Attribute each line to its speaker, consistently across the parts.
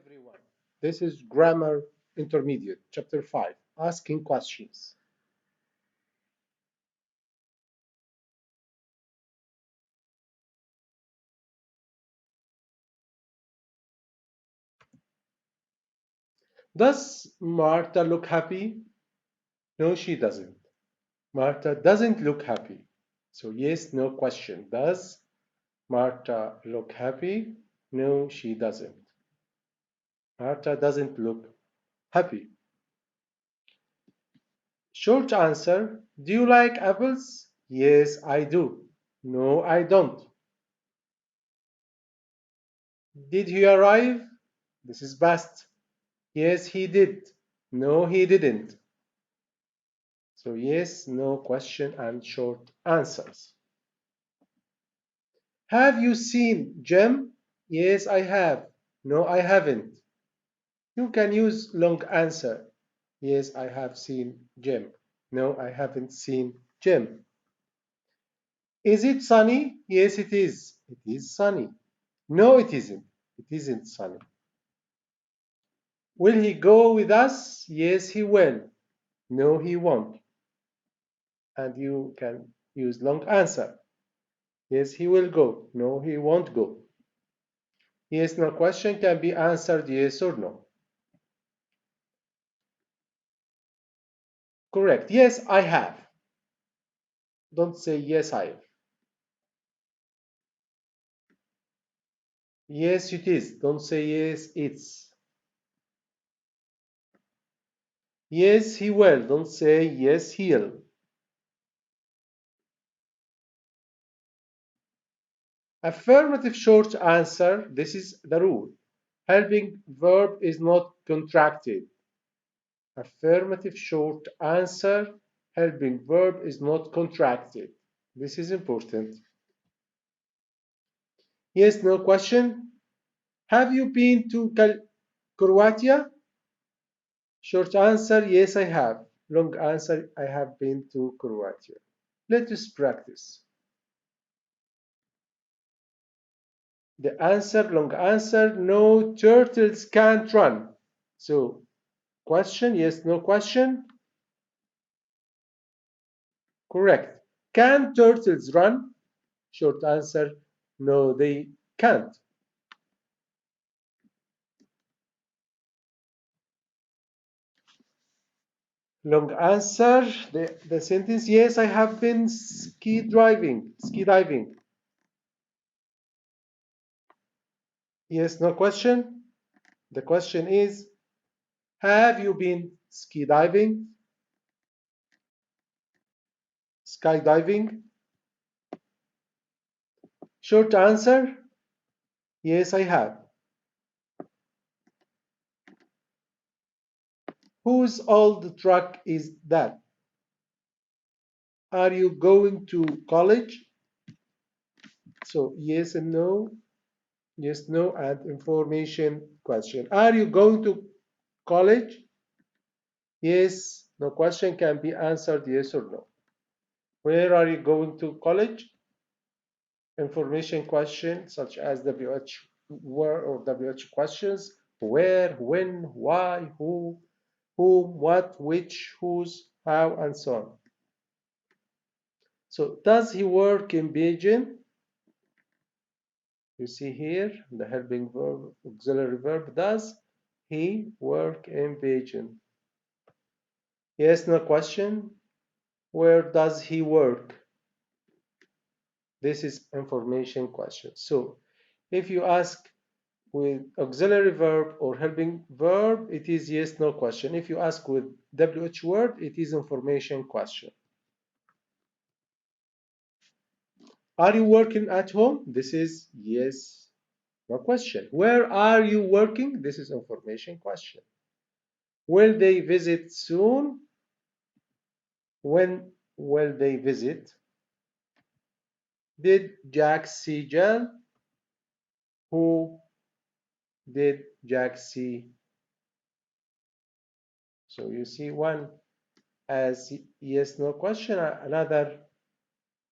Speaker 1: everyone. This is Grammar Intermediate, Chapter 5, Asking Questions. Does Martha look happy? No, she doesn't. Martha doesn't look happy. So, yes, no question. Does Martha look happy? No, she doesn't. Martha doesn't look happy. Short answer. Do you like apples? Yes, I do. No, I don't. Did he arrive? This is past. Yes, he did. No, he didn't. So yes, no question and short answers. Have you seen Jim? Yes, I have. No, I haven't. You can use long answer. Yes, I have seen Jim. No, I haven't seen Jim. Is it sunny? Yes, it is. It is sunny. No, it isn't. It isn't sunny. Will he go with us? Yes, he will. No, he won't. And you can use long answer. Yes, he will go. No, he won't go. Yes, no question can be answered yes or no. Correct. Yes, I have. Don't say yes, I have. Yes, it is. Don't say yes, it's. Yes, he will. Don't say yes, he'll. Affirmative short answer. This is the rule. Helping verb is not contracted. Affirmative short answer. Helping verb is not contracted. This is important. Yes, no question. Have you been to Croatia? Short answer, yes, I have. Long answer, I have been to Croatia. Let us practice. The answer, long answer, no turtles can't run. So, question, yes, no question. Correct. Can turtles run? Short answer, no, they can't. Long answer, the sentence, yes, I have been skydiving. Yes, no question. The question is, have you been skydiving? Short answer, yes, I have. Whose old truck is that? Are you going to college? So yes and no, yes, no, and information question. Are you going to college? Yes, no question can be answered yes or no. Where are you going to college? Information question such as WH where or WH questions. Where, when, why, who, whom, what, which, whose, how, and so on. So does he work in Beijing? You see here the helping verb, auxiliary verb. Does he work in Beijing? Yes, no question. Where does he work? This is information question. So if you ask with auxiliary verb or helping verb, it is yes, no question. If you ask with WH word, it is information question. Are you working at home? This is yes, no question. Where are you working? This is information question. Will they visit soon? When will they visit? Did Jack see Jill? Who did Jack see? So you see one as yes, no question, another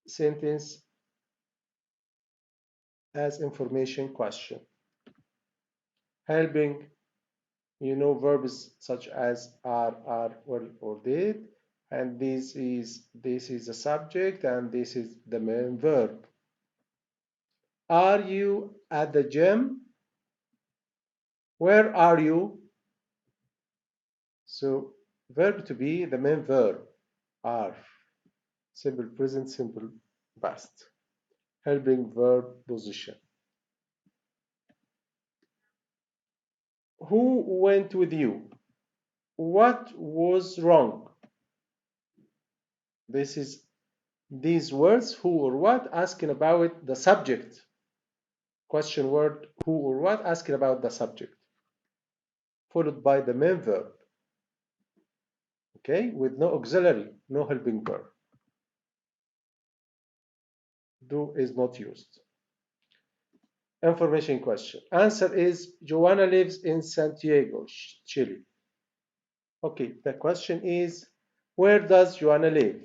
Speaker 1: sentence as information question. Helping You know verbs such as are, well, or did, and this is the subject, and this is the main verb. Are you at the gym? Where are you? So verb to be, the main verb, are, simple present, simple past, helping verb position. Who went with you? What was wrong? This is these words, who or what, asking about the subject. Question word, who or what, asking about the subject, followed by the main verb. Okay, with no auxiliary, no helping verb. Do is not used. Information question. Answer is Joanna lives in Santiago, Chile. Okay, the question is, where does Joanna live?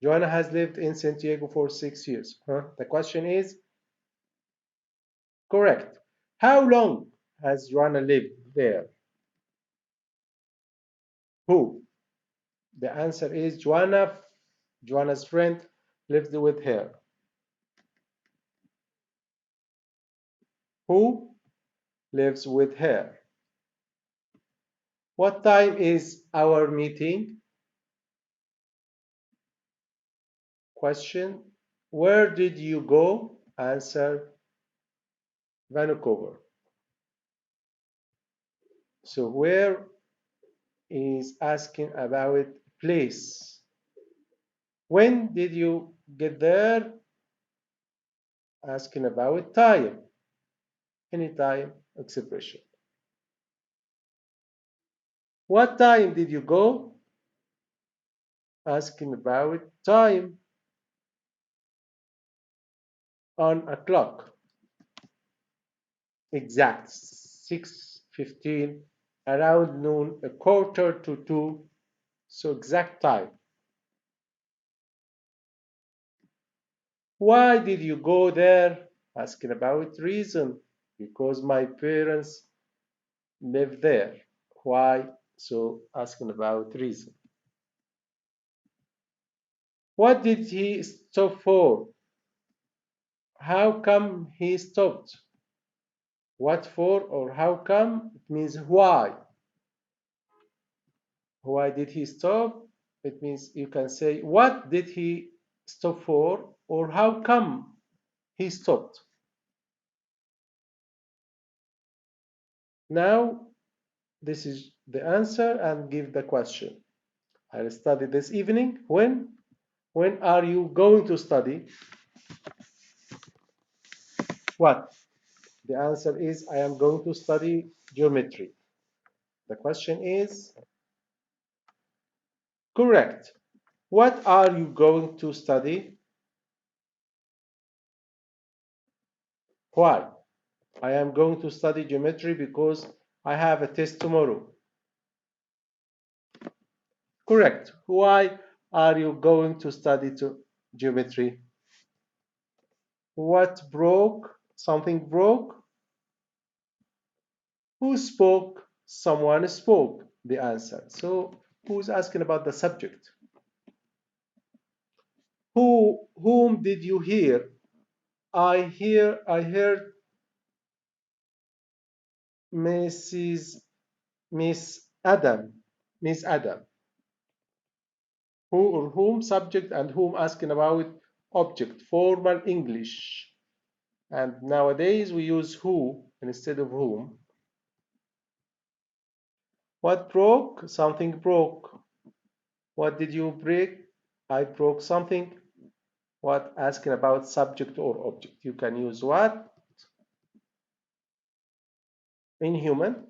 Speaker 1: Joanna has lived in Santiago for 6 years. The question is correct. How long has Joanna lived there? Who? The answer is Joanna's friend lived with her. Who lives with her? What time is our meeting? Question. Where did you go? Answer, Vancouver. So where is asking about place. When did you get there? Asking about time. Anytime expression. What time did you go? Asking about time. On a clock. Exact. 6:15, around noon, a quarter to 2. So exact time. Why did you go there? Asking about reason. Because my parents live there. Why? So asking about reason. What did he stop for? How come he stopped? What for or how come? It means why. Why did he stop? It means you can say what did he stop for or how come he stopped. Now this is the answer and give the question. I'll study this evening. When? When are you going to study? What? The answer is I am going to study geometry. The question is correct. What are you going to study? Why? I am going to study geometry because I have a test tomorrow. Correct. Why are you going to study geometry? What broke? Something broke? Who spoke? Someone spoke. The answer. So who's asking about the subject? Whom did you hear? I heard Mrs. Miss Adam. Miss Adam. Who or whom, subject, and whom asking about object, formal English. And nowadays we use who instead of whom. What broke? Something broke. What did you break? I broke something. What asking about subject or object? You can use what in human,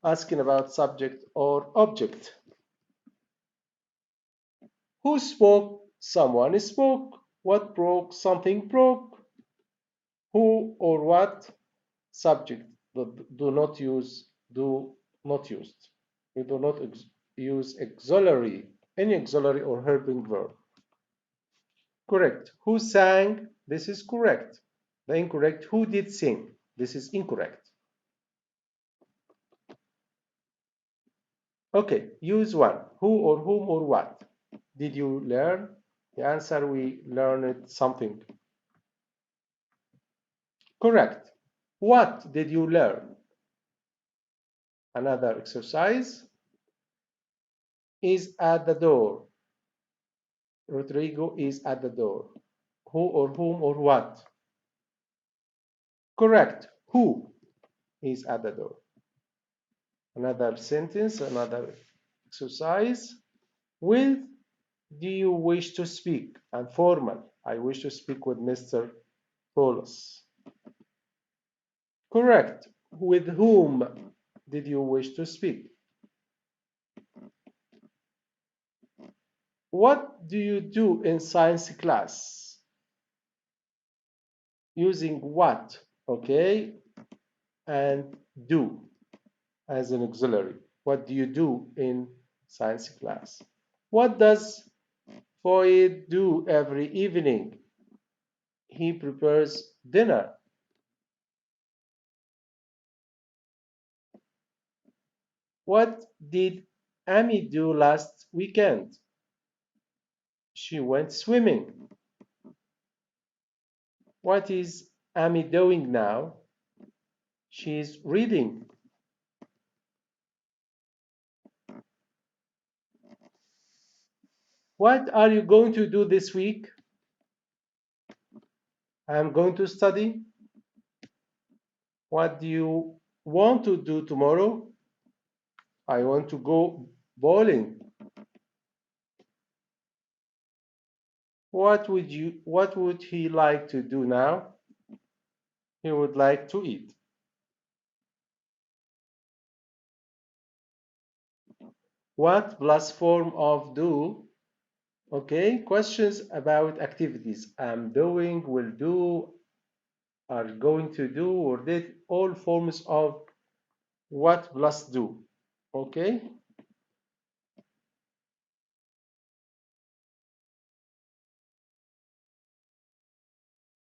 Speaker 1: asking about subject or object. Who spoke? Someone spoke. What broke? Something broke. Who or what? Subject. Do not use. Do not used. We do not use auxiliary, any auxiliary or helping verb. Correct. Who sang? This is correct. The incorrect. Who did sing? This is incorrect. Okay, use one. Who or whom or what did you learn? The answer, we learned something. Correct. What did you learn? Another exercise is at the door. Rodrigo is at the door. Who or whom or what? Correct. Who is at the door? Another sentence, another exercise. With do you wish to speak? And formal. I wish to speak with Mr. Paulus. Correct. With whom did you wish to speak? What do you do in science class? Using what, okay, and do as an auxiliary. What do you do in science class? What does Foyd do every evening? He prepares dinner. What did Amy do last weekend? She went swimming. What is Amy doing now? She's reading. What are you going to do this week? I'm going to study. What do you want to do tomorrow? I want to go bowling. What would he like to do now? He would like to eat. What plus form of do? Okay, questions about activities. I'm doing, will do, are going to do, or did, all forms of what plus do. Okay.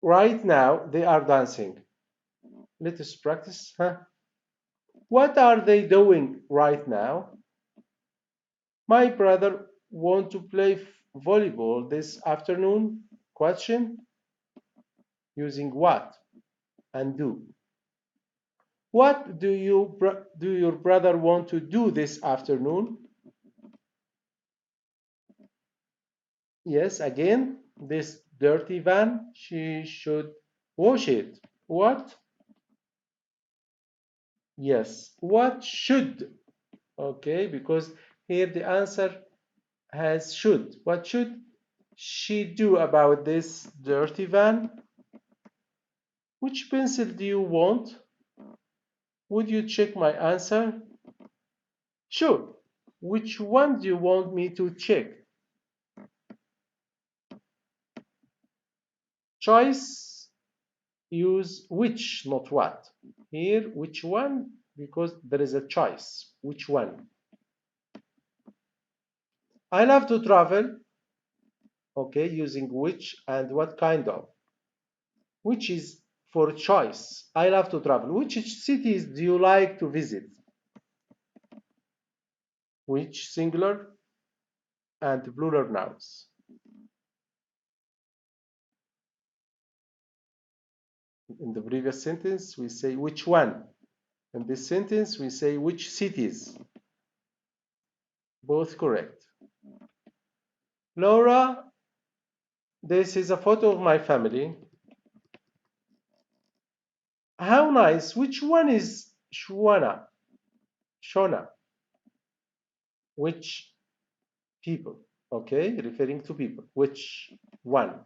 Speaker 1: Right now they are dancing. Let us practice. Huh? What are they doing right now? My brother want to play volleyball this afternoon. Question using what and do. What do your brother want to do this afternoon? Yes, again, this dirty van, she should wash it. What? Yes. What should? Okay, because here the answer has should. What should she do about this dirty van? Which pencil do you want? Would you check my answer? Sure. Which one do you want me to check? Choice, use which, not what. Here, which one? Because there is a choice. Which one? I love to travel. Okay, using which and what kind of. Which is for choice. I love to travel. Which cities do you like to visit? Which singular and plural nouns. In the previous sentence, we say which one. In this sentence, we say which cities. Both correct. Laura, this is a photo of my family. How nice. Which one is Shwana? Shona. Which people? Okay, referring to people. Which one?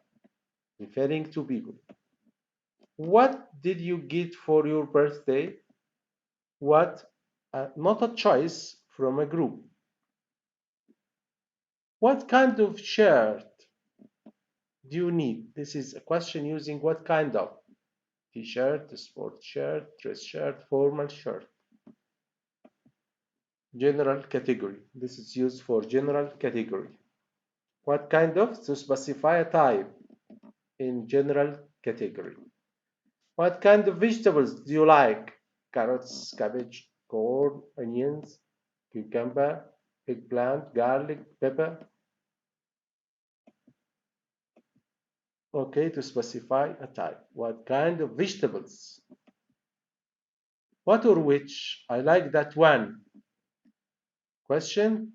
Speaker 1: Referring to people. What did you get for your birthday? What? Not a choice from a group. What kind of shirt do you need? This is a question using what kind of. T-shirt, sport shirt, dress shirt, formal shirt. General category. This is used for general category. What kind of? To specify a type in general category. What kind of vegetables do you like? Carrots, cabbage, corn, onions, cucumber, eggplant, garlic, pepper. Okay, to specify a type. What kind of vegetables? What or which? I like that one. Question.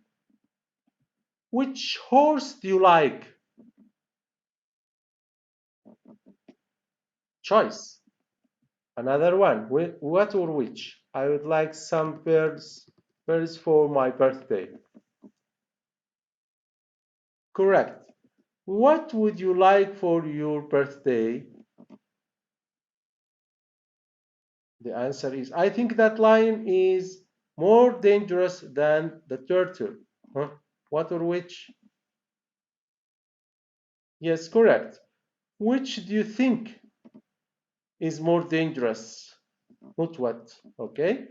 Speaker 1: Which horse do you like? Choice. Another one. What or which? I would like some birds for my birthday. Correct. What would you like for your birthday? The answer is, I think that lion is more dangerous than the turtle. Huh? What or which? Yes, correct. Which do you think is more dangerous? Not what, okay?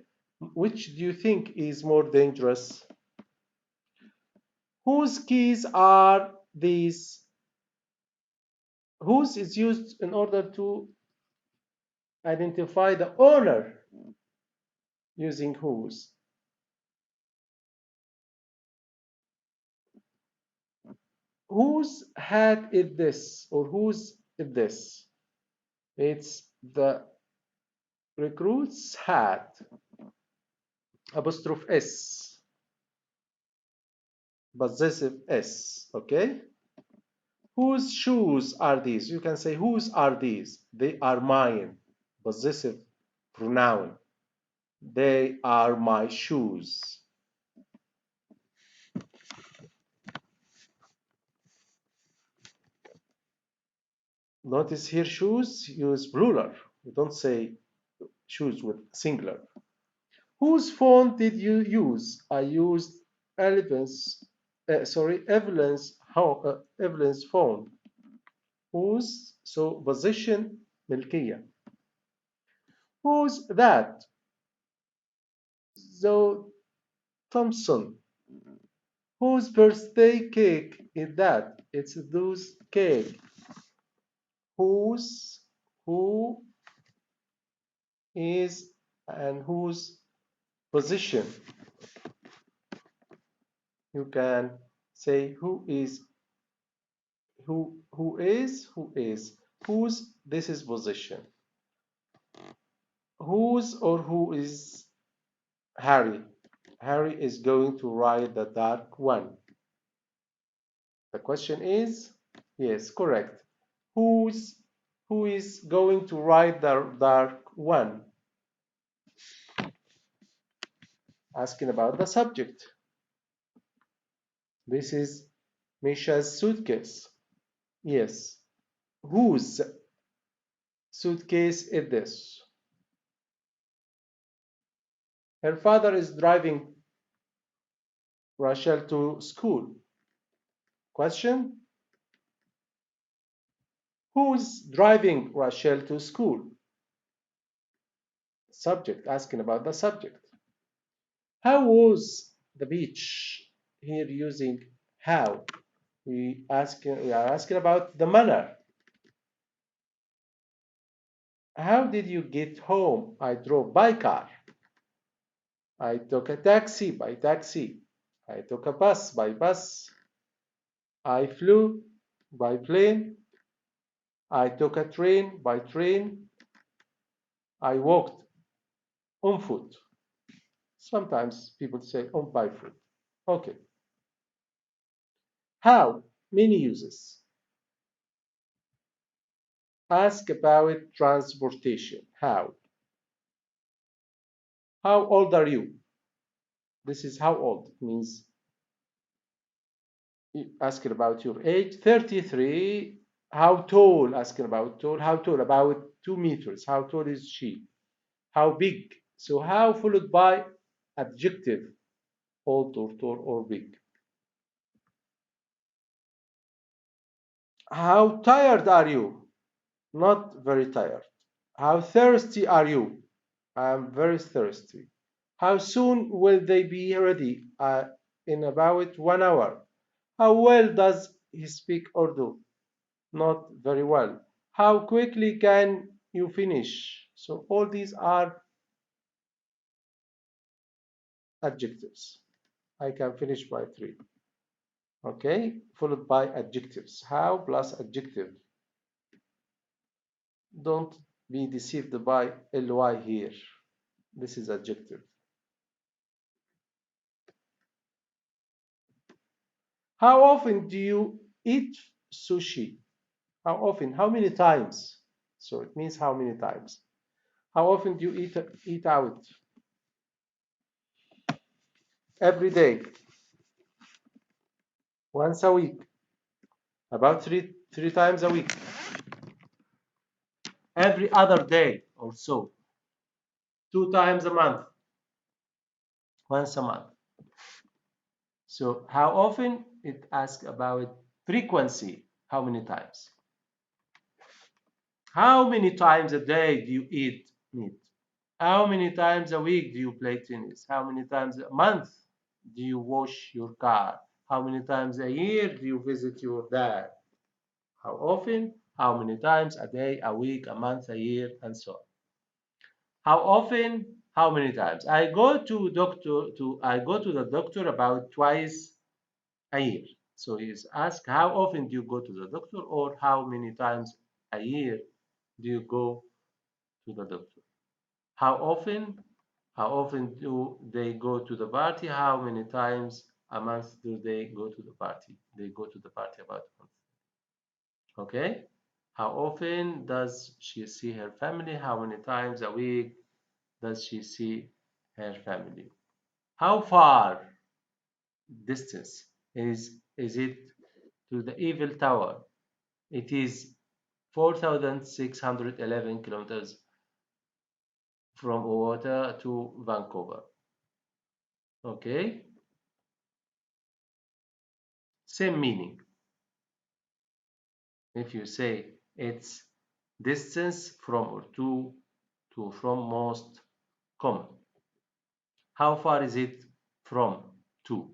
Speaker 1: Which do you think is more dangerous? Whose keys are these? Whose is used in order to identify the owner using whose. Whose hat is this or whose is this? It's the recruit's hat. Apostrophe S. Possessive S. Okay? Whose shoes are these? You can say, whose are these? They are mine. Possessive pronoun. They are my shoes. Notice here shoes use plural. You don't say shoes with singular. Whose phone did you use? I used Evelyn's phone. Whose? So position ملكية. Who's that? So Thompson. Whose birthday cake is that? It's those cake. Whose? Who is and whose position? You can say who is whose. This is position. Whose or who is Harry? Harry is going to ride the dark one. The question is, yes, correct. Who is going to ride the dark one? Asking about the subject. This is Misha's suitcase. Yes. Whose suitcase is this? Her father is driving Rachel to school. Question. Who's driving Rachel to school? Subject, asking about the subject. How was the beach? Here using how. We are asking about the manner. How did you get home? I drove by car. I took a taxi by taxi. I took a bus by bus. I flew by plane. I took a train by train. I walked on foot. Sometimes people say on by foot. Okay. How? Many uses. Ask about transportation. How? How old are you? This is how old. It means asking about your age. 33. How tall? Asking about tall. How tall? About 2 meters. How tall is she? How big? So how followed by adjective. Old or tall or big. How tired are you? Not very tired. How thirsty are you? I am very thirsty. How soon will they be ready? In about 1 hour. How well does he speak Urdu? Not very well. How quickly can you finish? So all these are adjectives. I can finish by 3. Okay, followed by adjectives. How plus adjective. Don't be deceived by ly here. This is adjective. How often do you eat sushi? How often? How many times? So it means how many times. How often do you eat out? Every day, once a week, about three times a week, every other day or so, 2 times a month, once a month. So how often? It asks about frequency. How many times? How many times a day do you eat meat? How many times a week do you play tennis? How many times a month do you wash your car? How many times a year do you visit your dad? How often? How many times a day, a week, a month, a year, and so on. How often? How many times? I go to the doctor about twice a year. So he's asked, how often do you go to the doctor, or how many times a year do you go to the doctor? How often? How often do they go to the party? How many times a month do they go to the party? They go to the party about a month. Okay? How often does she see her family? How many times a week does she see her family? How far distance is it to the Eiffel Tower? It is 4,611 kilometers from Ottawa to Vancouver. Okay? Same meaning. If you say it's distance from or to from most common. How far is it from to?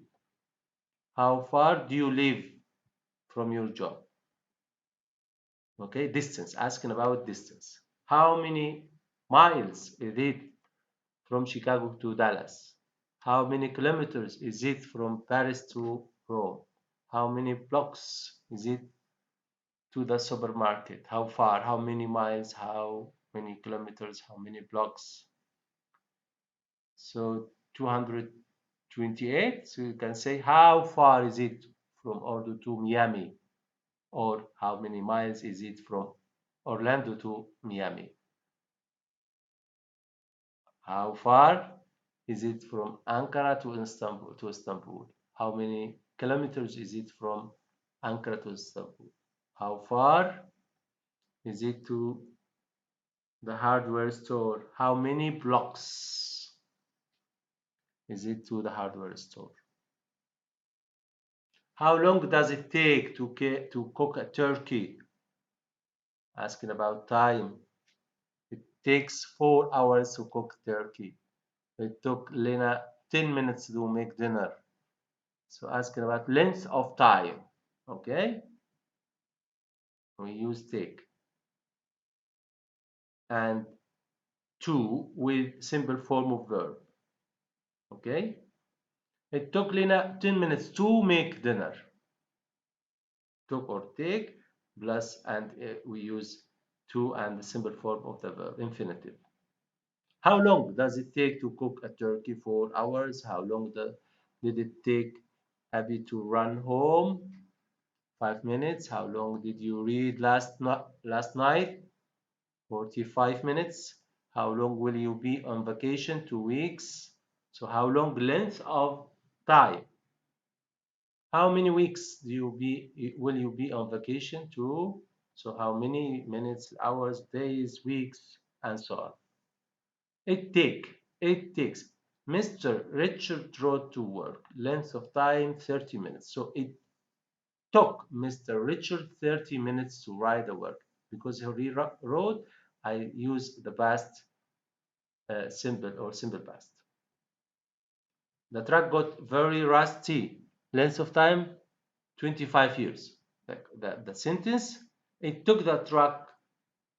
Speaker 1: How far do you live from your job? Okay, distance, asking about distance. How many miles is it from Chicago to Dallas? How many kilometers is it from Paris to Rome? How many blocks is it to the supermarket? How far? How many miles? How many kilometers? How many blocks? So 228. So you can say how far is it from Orlando to Miami, or how many miles is it from Orlando to Miami? How far is it from Ankara to Istanbul? How many kilometers is it from Ankara to Istanbul? How far is it to the hardware store? How many blocks is it to the hardware store? How long does it take to cook a turkey? Asking about time. It takes 4 hours to cook turkey. It took Lena 10 minutes to make dinner. So asking about length of time. Okay? We use take. And to with simple form of verb. Okay? It took Lena 10 minutes to make dinner. Took or take plus, and we use to and the simple form of the verb, infinitive. How long does it take to cook a turkey? 4 hours. How long did it take Abby to run home? 5 minutes. How long did you read last night? 45 minutes. How long will you be on vacation? 2 weeks. So how long length of time? How many weeks will you be on vacation? 2. So how many minutes, hours, days, weeks, and so on. It takes. Mr. Richard rode to work. Length of time 30 minutes. So it took Mr. Richard 30 minutes to ride the work. Because he rode, I use the past simple past. The truck got very rusty. Length of time 25 years. The sentence, it took the truck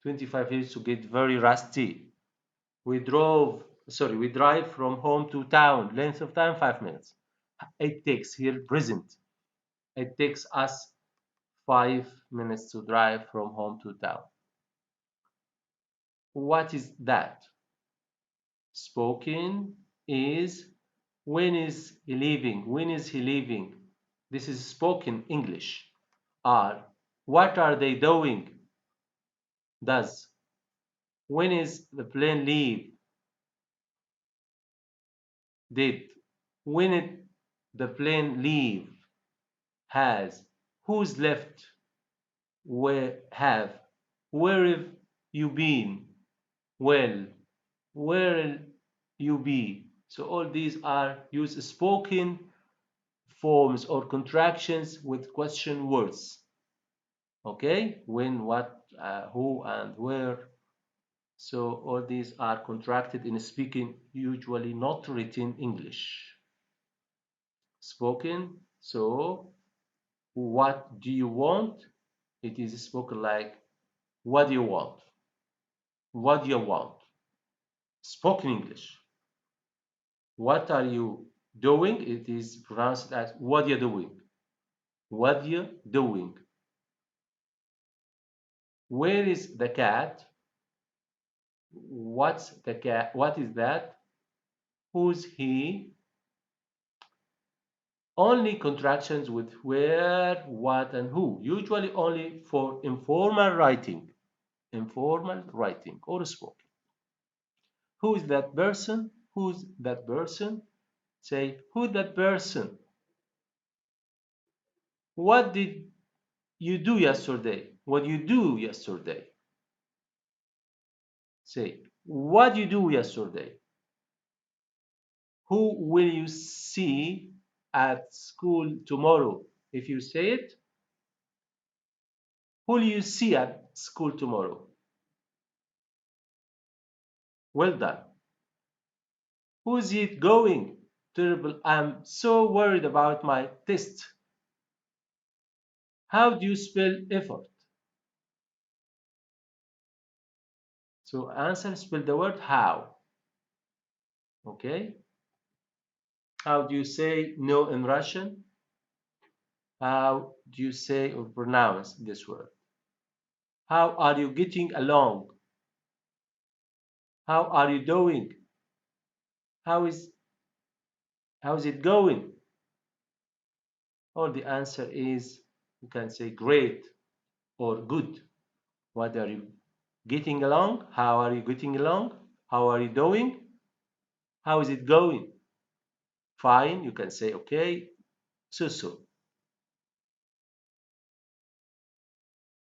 Speaker 1: 25 years to get very rusty. We drive from home to town. Length of time 5 minutes.
Speaker 2: It takes here present. It takes us 5 minutes to drive from home to town. What is that? Spoken is when is he leaving? When is he leaving? This is spoken English. Are what are they doing? Does when is the plane leave? Did when it the plane leave? Has who's left? Where have where have you been? Well, where'll you be? So all these are use spoken forms or contractions with question words. Okay, when, what, who, and where. So all these are contracted in speaking, usually not written English. Spoken. So what do you want? It is spoken like what do you want? What do you want? Spoken English. What are you doing? It is pronounced as what you're doing. What you're doing. Where is the cat? What's the cat? What is that? Who's he? Only contractions with where, what, and who. Usually only for informal writing. Informal writing or spoken. Who is that person? Who's that person? Say, who's that person? What did you do yesterday? What you do yesterday? Say, what did you do yesterday? Who will you see at school tomorrow? If you say it, who will you see at school tomorrow? Well done. Who's it going? Terrible. I'm so worried about my test. How do you spell effort? So answer, spell the word how. Okay. How do you say no in Russian? How do you say or pronounce this word? How are you getting along? How are you doing? How is how's it going? Or the answer is you can say great or good. What are you getting along? How are you getting along? How are you doing? How is it going? Fine, you can say okay. So.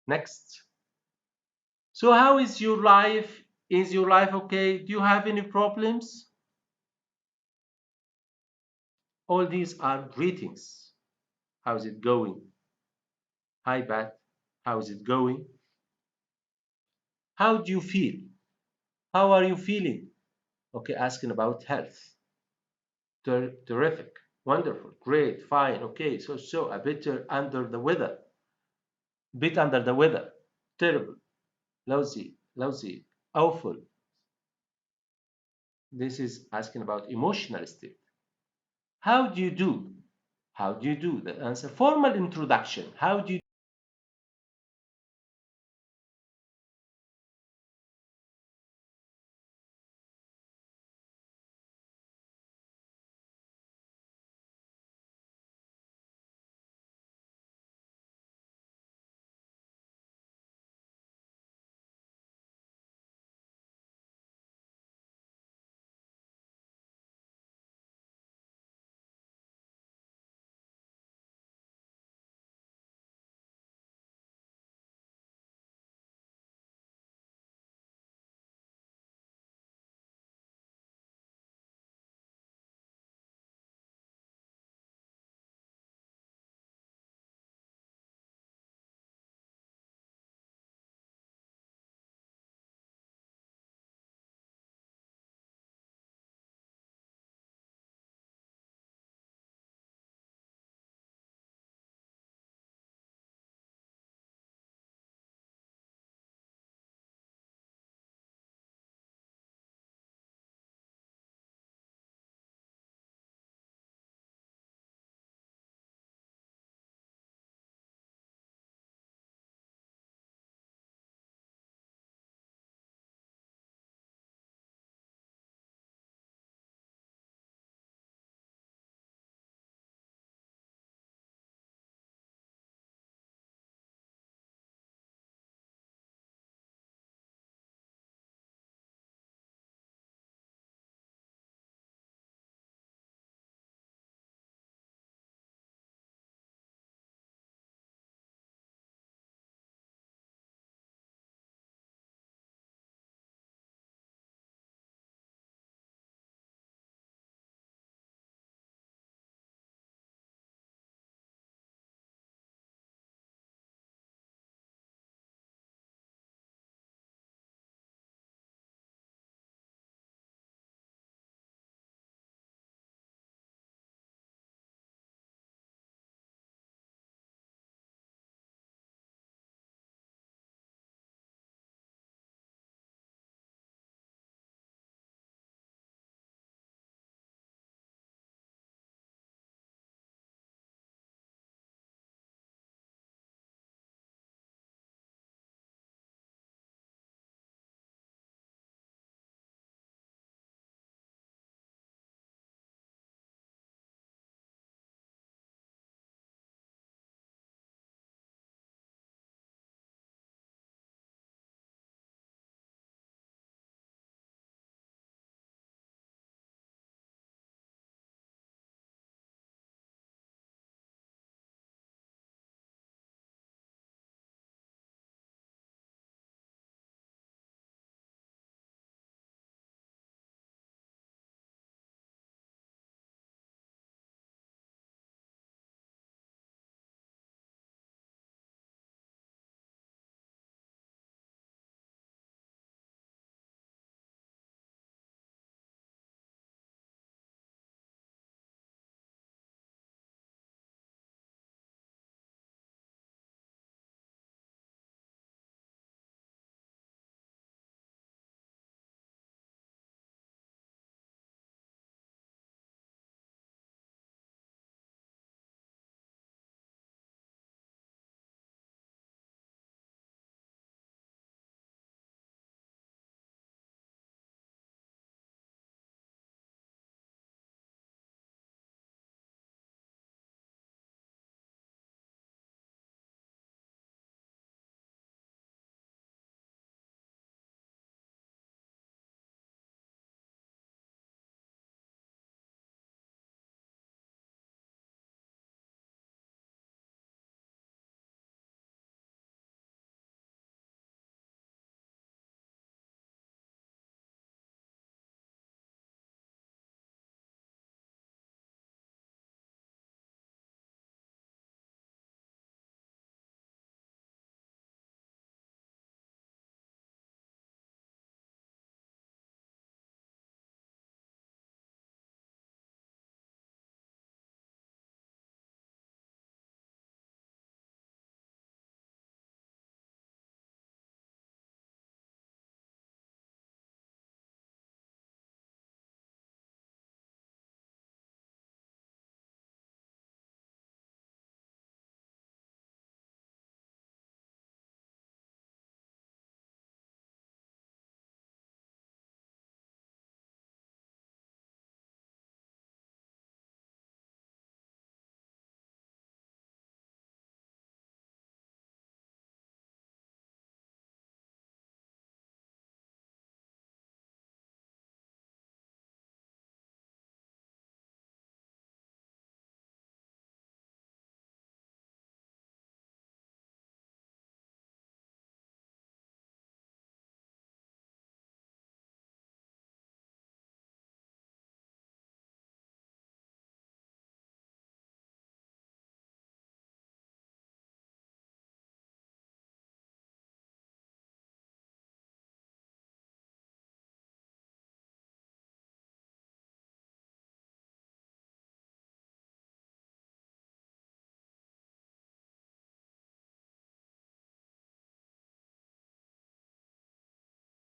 Speaker 2: Next. So how is your life? Is your life okay? Do you have any problems? All these are greetings. How's it going? Hi, Bat. How's it going? How do you feel? How are you feeling? Okay, asking about health. Terrific, wonderful, great, fine, okay, so a bit under the weather, bit under the weather, terrible, lousy, awful. This is asking about emotional state. How do you do? How do you do? The answer, formal introduction. How do you